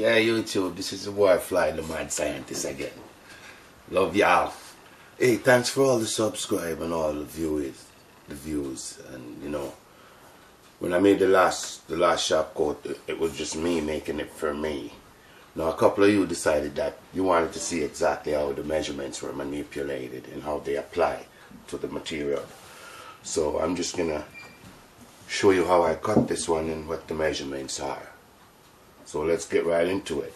Yeah, YouTube, this is the boy Fly, the mad scientist again. Love y'all. Hey, thanks for all the subscribe and all the views, and you know, when I made the last shop coat, it was just me making it for me. Now a couple of you decided that you wanted to see exactly how the measurements were manipulated and how they apply to the material. So I'm just gonna show you how I cut this one and what the measurements are. So let's get right into it.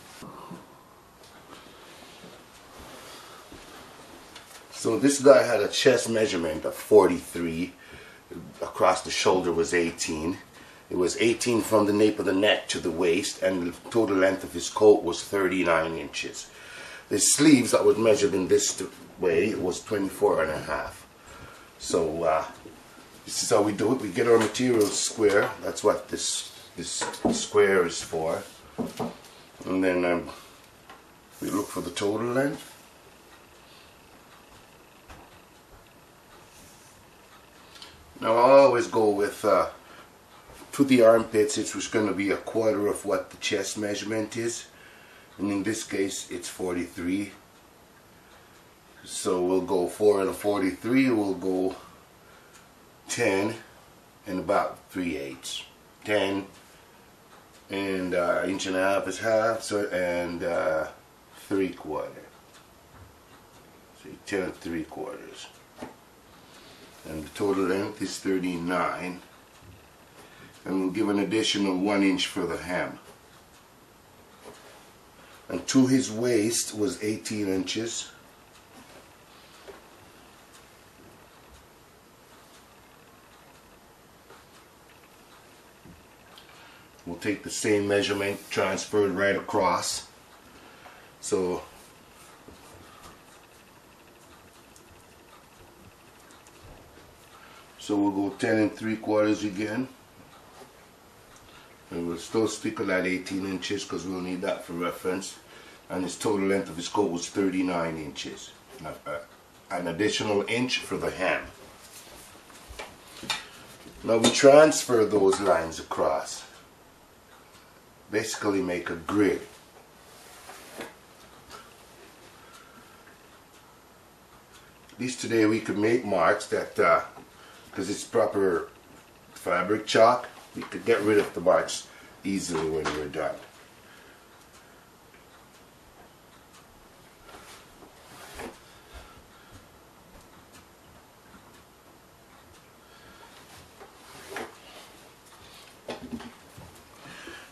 So this guy had a chest measurement of 43, across the shoulder was 18. It was 18 from the nape of the neck to the waist, and the total length of his coat was 39 inches. The sleeves that was measured in this way was 24.5. So this is how we do it. We get our material square. That's what this square is for. And then we look for the total length. Now I always go with to the armpits. It's just going to be a quarter of what the chest measurement is, and in this case it's 43. So we'll go 4 and a 43. We'll go 10 and about 3/8. 10 and inch and a half is half, so and 3/4. So 10 and 3/4. And the total length is 39, and we'll give an additional 1 inch for the hem. And to his waist was 18 inches. We'll take the same measurement transferred right across. So we'll go 10 and 3/4 again, and we'll still stick on that 18 inches because we'll need that for reference. And his total length of his coat was 39 inches. An additional inch for the hem. Now we transfer those lines across. Basically make a grid. At least today we could make marks that because it's proper fabric chalk, we could get rid of the marks easily when we're done.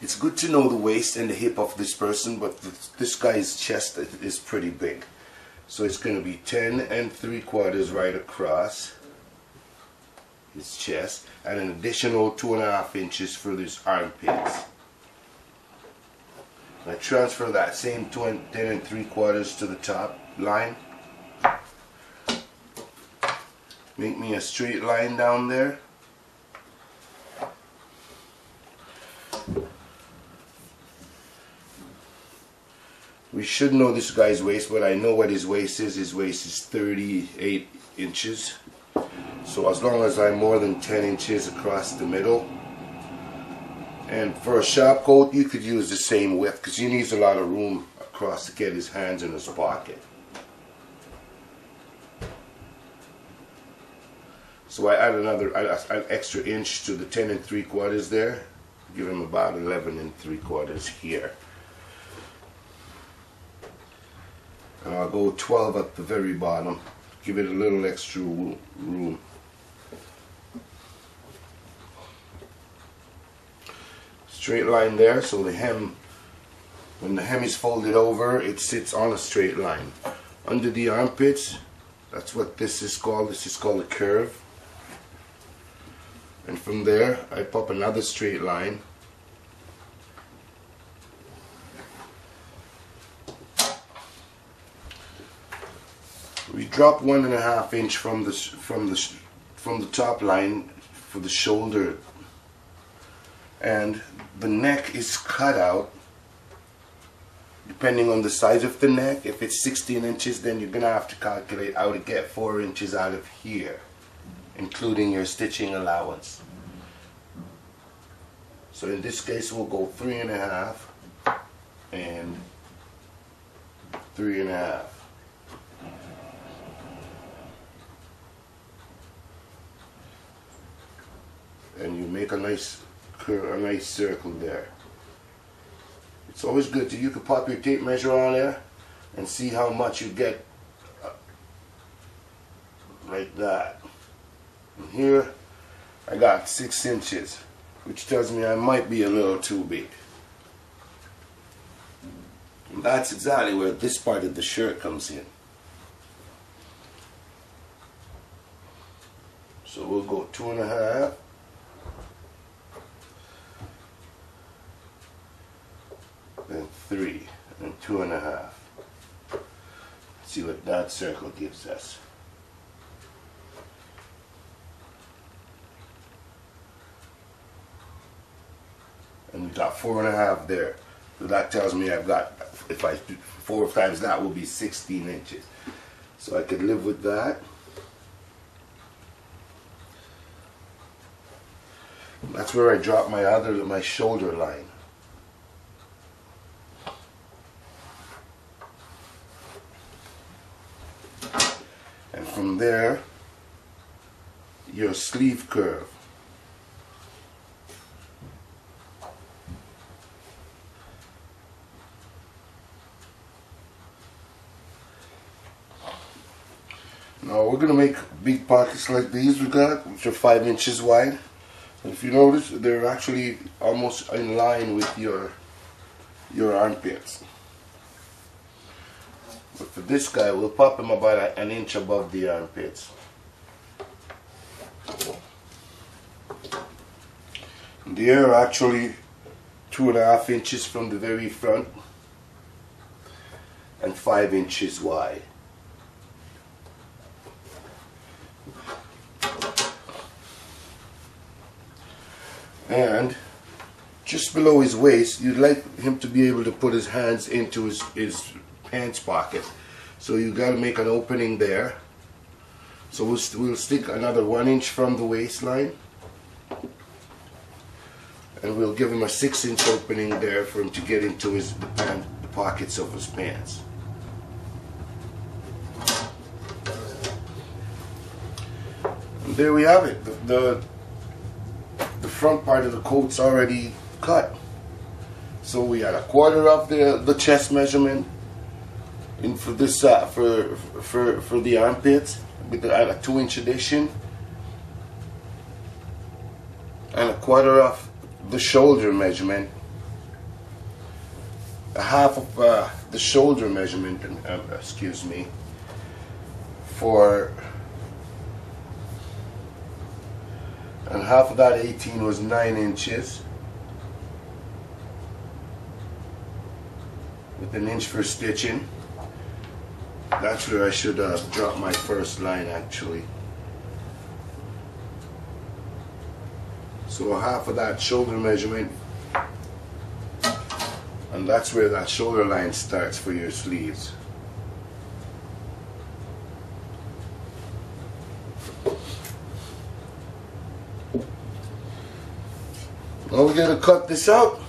It's good to know the waist and the hip of this person, but this guy's chest is pretty big. So it's going to be 10 and 3/4 right across his chest, and an additional 2.5 inches for his armpits. I transfer that same 10 and 3/4 to the top line. Make me a straight line down there. We should know this guy's waist, but I know what his waist is. His waist is 38 inches. So as long as I'm more than 10 inches across the middle. And for a shop coat, you could use the same width because he needs a lot of room across to get his hands in his pocket. So I add an extra inch to the 10 and 3/4 there. Give him about 11 and 3/4 here. And I'll go 12 at the very bottom. Give it a little extra room. Straight line there, so the hem, when the hem is folded over, it sits on a straight line. Under the armpits, that's what this is called. This is called a curve. And from there, I pop another straight line. We drop 1.5 inch from the top line for the shoulder, and the neck is cut out depending on the size of the neck. If it's 16 inches, then you're gonna have to calculate how to get 4 inches out of here, including your stitching allowance. So in this case, we'll go 3.5. and 3.5. And you make a nice curve, a nice circle there. It's always good to, you can pop your tape measure on there and see how much you get, like that. And here I got 6 inches, which tells me I might be a little too big. And that's exactly where this part of the shirt comes in. So we'll go 2.5. Then 3 and 2.5. See what that circle gives us. And we got 4.5 there. So that tells me I've got, if I do 4 times that, will be 16 inches. So I could live with that. That's where I drop my shoulder line. And from there, your sleeve curve. Now we're gonna make big pockets like these we got, which are 5 inches wide. And if you notice, they're actually almost in line with your armpits. But for this guy, we'll pop him about an inch above the armpits. And they are actually 2.5 inches from the very front and 5 inches wide. And just below his waist, you'd like him to be able to put his hands into his pants pocket. So you got to make an opening there. So we'll stick another 1 inch from the waistline. And we'll give him a 6-inch opening there for him to get into the pockets of his pants. And there we have it. The front part of the coat's already cut. So we had 1/4 of the chest measurement in for this for the armpits with a 2-inch addition, and 1/4 of the shoulder measurement, a half of the shoulder measurement, excuse me, and half of that 18 was 9 inches, with an inch for stitching. That's where I should drop my first line actually. So half of that shoulder measurement, and that's where that shoulder line starts for your sleeves. Now we're going to cut this out.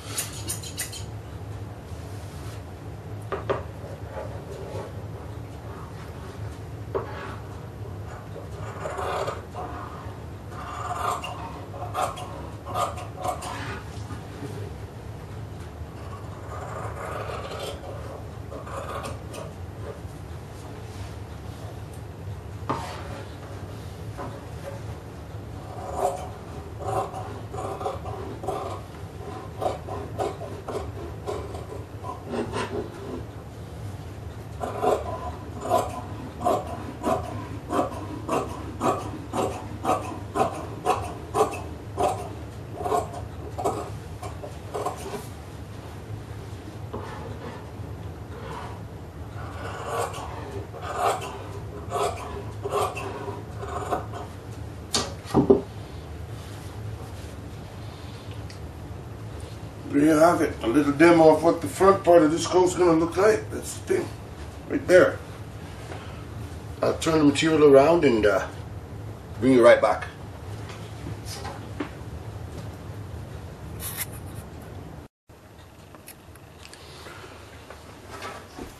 There you have it, a little demo of what the front part of this coat's going to look like. That's the thing, right there. I'll turn the material around and bring you right back.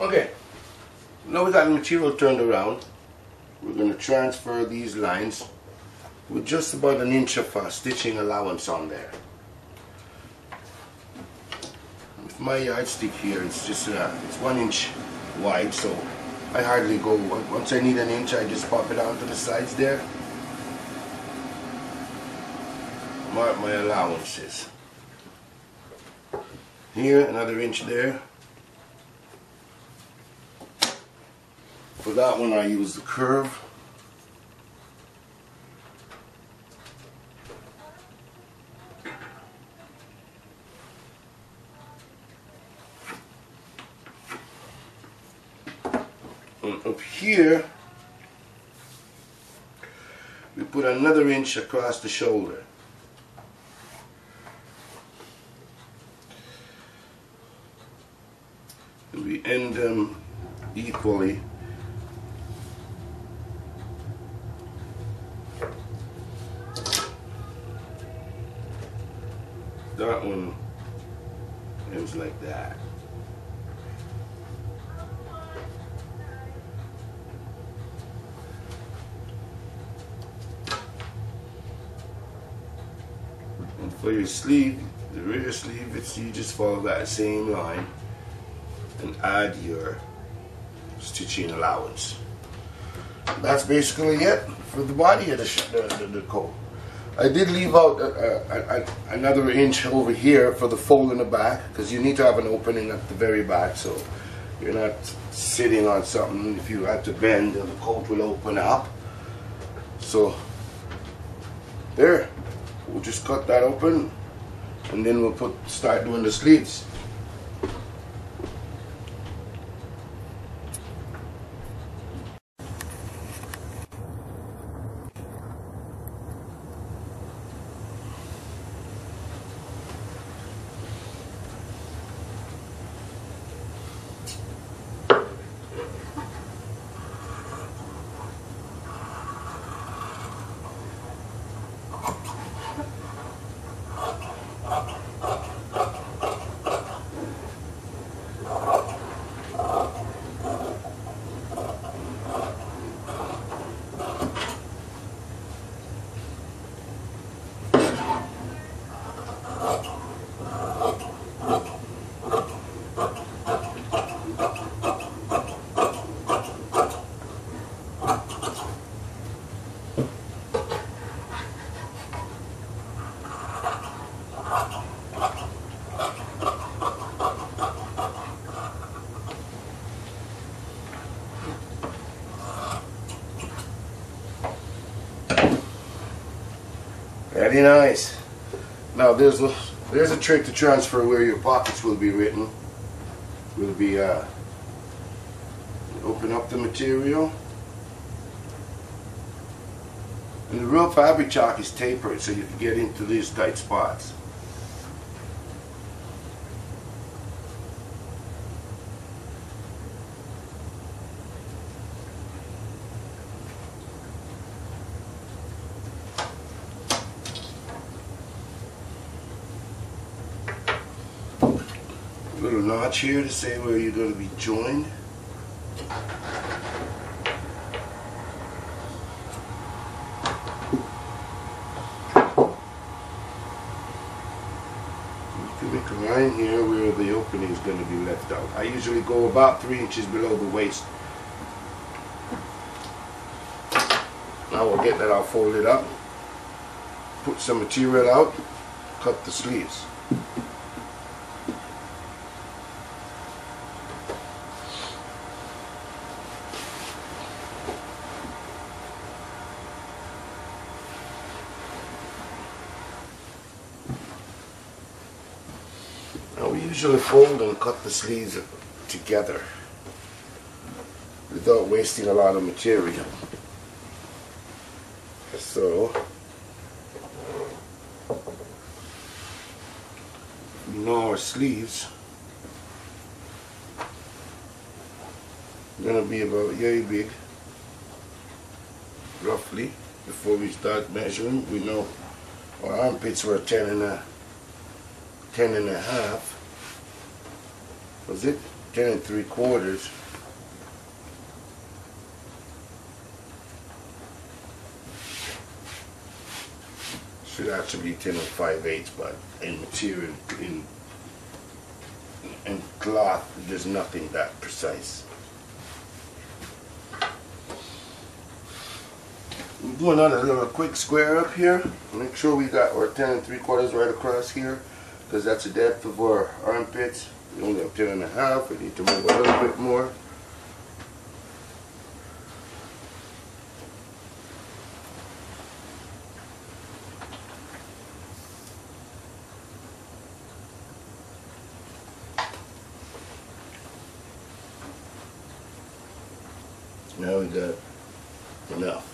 Okay, now we got the material turned around. We're going to transfer these lines with just about an inch of stitching allowance on there. With my yardstick here, it's just it's 1 inch wide, so I hardly go. Once I need an inch, I just pop it onto the sides there. Mark my allowances. Here, another inch there. For that one, I use the curve. And up here, we put another inch across the shoulder. And we end them equally. That one ends like that. And for your sleeve, the rear sleeve, you just follow that same line and add your stitching allowance. That's basically it for the body of the coat. I did leave out another inch over here for the fold in the back, because you need to have an opening at the very back, so you're not sitting on something. If you had to bend, the coat will open up. So there, we'll just cut that open, and then we'll start doing the sleeves. Very nice. Now there's a trick to transfer where your pockets will be written. Will be open up the material, and the real fabric chalk is tapered, so you can get into these tight spots. Little notch here to say where you're going to be joined. You can make a line here where the opening is going to be left out. I usually go about 3 inches below the waist. Now we'll get that all folded up, put some material out, cut the sleeves. Now we usually fold and cut the sleeves together without wasting a lot of material. So we know our sleeves are going to be about yay big, roughly. Before we start measuring, we know our armpits were 10 and a half. Was it? 10 3/4. Should actually be 10 5/8, but in material, in cloth, there's nothing that precise. We'll do another little quick square up here. Make sure we got our 10 3/4 right across here, because that's the depth of our armpits. We only have 10 1/2. We need to move a little bit more. Now we got enough.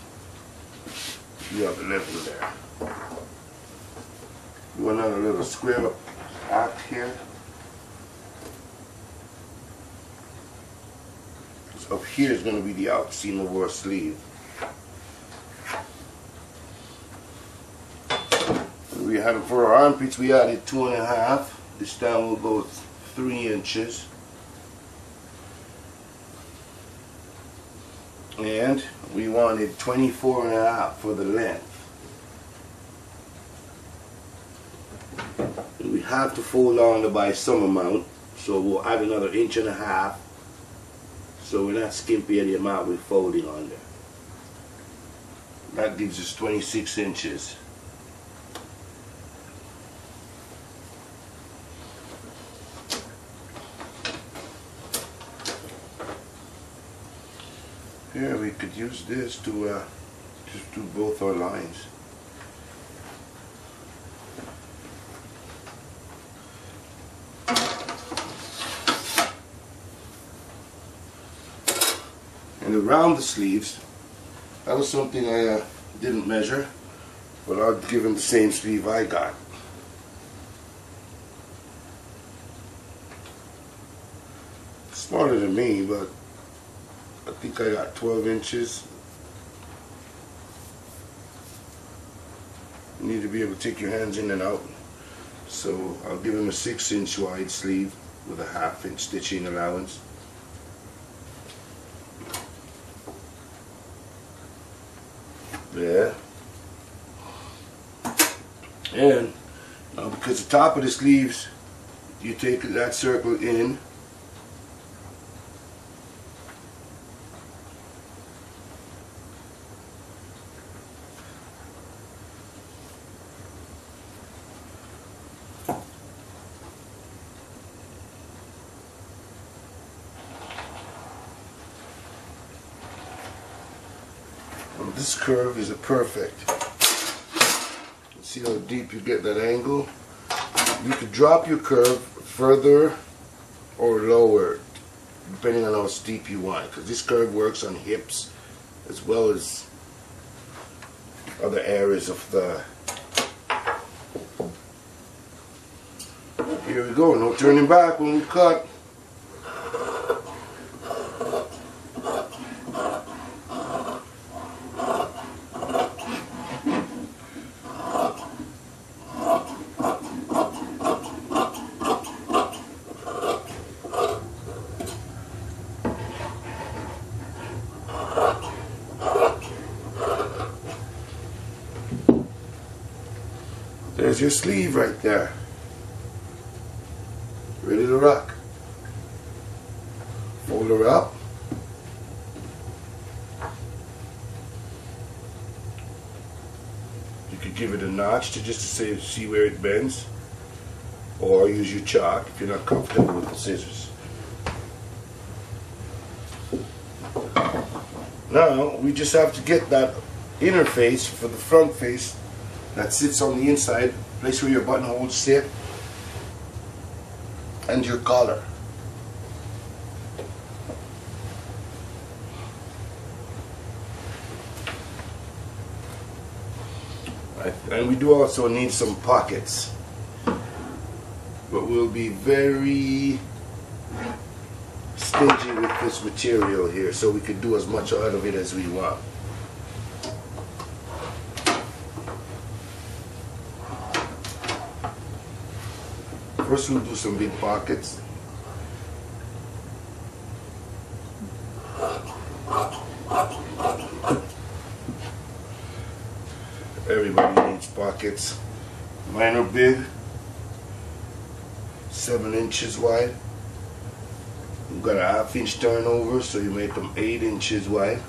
You have the level there. Do another little square act here. So up here is going to be the outseam of our sleeve. We had for our armpits, we added 2 1/2. This time we'll go 3 inches. And we wanted 24 1/2 for the length. And we have to fold on by some amount, so we'll add another 1.5 inches, so we're not skimpy at the amount we're folding on there. That gives us 26 inches. Here we could use this to just do both our lines. And around the sleeves, that was something I didn't measure, but I'll give him the same sleeve I got. Smaller than me, but I think I got 12 inches. You need to be able to take your hands in and out. So I'll give him a 6-inch wide sleeve with a 1/2 inch stitching allowance. There. And now because the top of the sleeves, you take that circle in. This curve is a perfect. See how deep you get that angle? You could drop your curve further or lower depending on how steep you want, because this curve works on hips as well as other areas of the... Here we go, no turning back when we cut. There's your sleeve right there. Ready to rock. Fold her up. You could give it a notch to just to see where it bends, or use your chalk if you're not comfortable with the scissors. Now we just have to get that inner face for the front face that sits on the inside, place where your buttonholes sit, and your collar. Right. And we do also need some pockets, but we'll be very stingy with this material here, so we can do as much out of it as we want. First we'll do some big pockets. pockets. Mine are big, 7 inches wide. You've got a 1/2 inch turnover, so you make them 8 inches wide.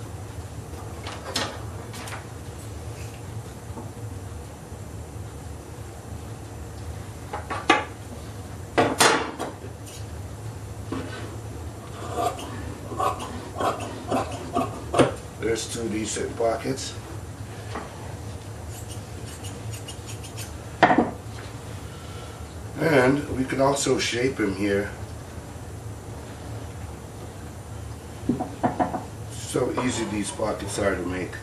There's 2 decent pockets. And we can also shape him here. So easy these pockets are to make.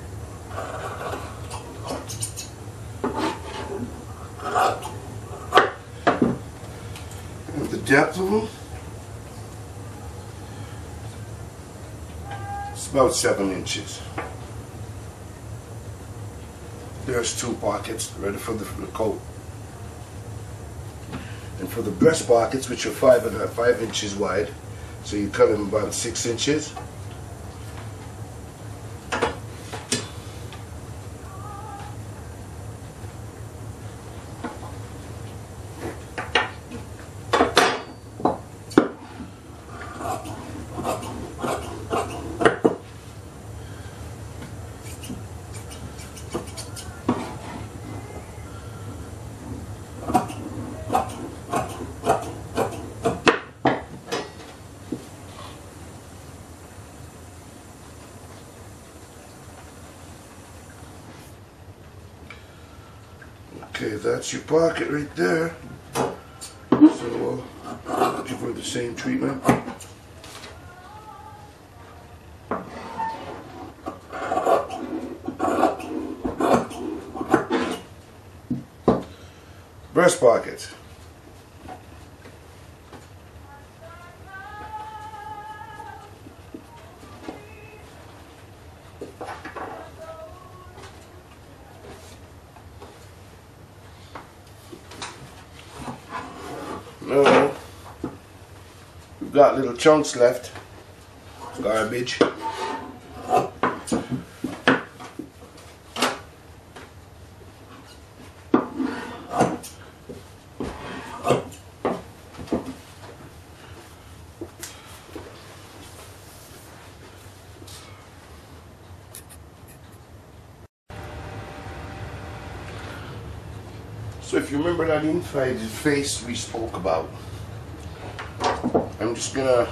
And the depth of them, it's about 7 inches. There's 2 pockets ready for the coat. And for the breast pockets, which are 5 inches wide, so you cut them about 6 inches. Okay, that's your pocket right there. So we'll give her the same treatment. Breast pocket. No, we've got little chunks left. Garbage. So if you remember that inside face we spoke about, I'm just gonna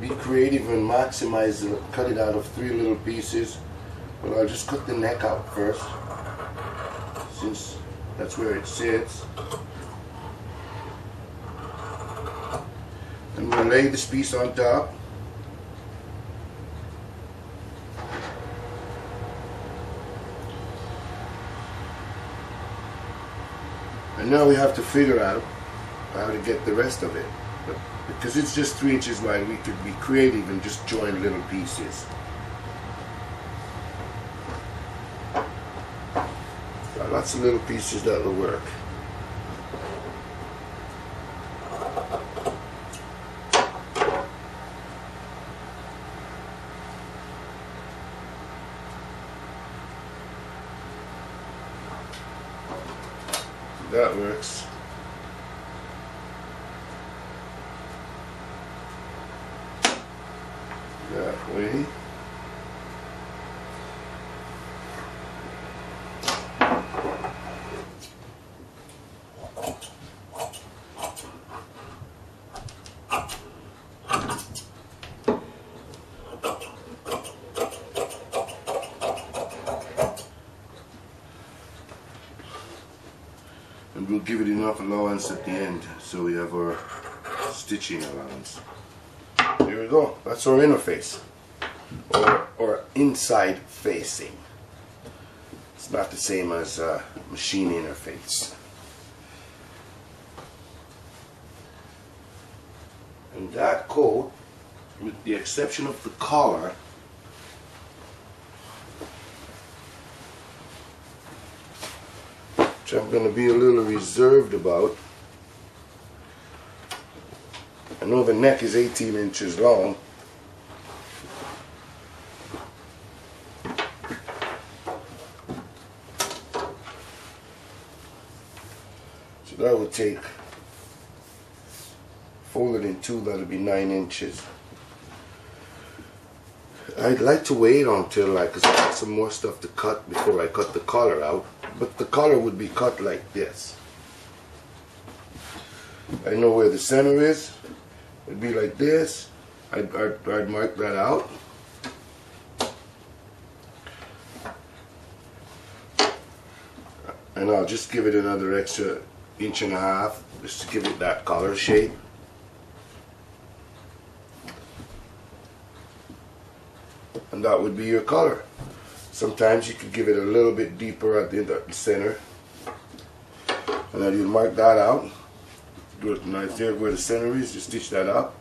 be creative and maximize it, cut it out of 3 little pieces. But I'll just cut the neck out first, since that's where it sits. And we'll lay this piece on top. And now we have to figure out how to get the rest of it. But because it's just 3 inches wide, we could be creative and just join little pieces. Got lots of little pieces that will work. That works. That way. And we'll give it enough allowance at the end, so we have our stitching allowance. Here we go. That's our interface, or inside facing. It's not the same as machine interface. And that coat, with the exception of the collar, which I'm going to be a little reserved about. I know the neck is 18 inches long. that would take, folded in two, that would be 9 inches. I'd like to wait until cause I got some more stuff to cut before I cut the collar out, but the collar would be cut like this. I know where the center is. It'd be like this. I'd mark that out. And I'll just give it another extra 1.5 inches just to give it that collar shape. And that would be your color. Sometimes you could give it a little bit deeper at the center. And then you mark that out. Do it right there where the center is. Just stitch that up.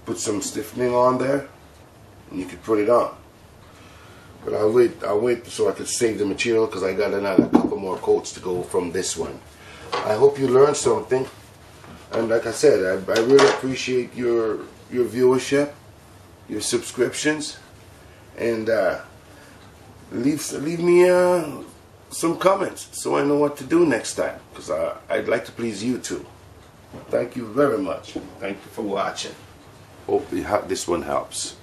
Put some stiffening on there. And you could put it on. But I'll wait so I could save the material because I got another couple more coats to go from this one. I hope you learned something. And like I said, I really appreciate your viewership, your subscriptions. And leave me some comments so I know what to do next time, because I'd like to please you too. Thank you very much. Thank you for watching. Hope this one helps.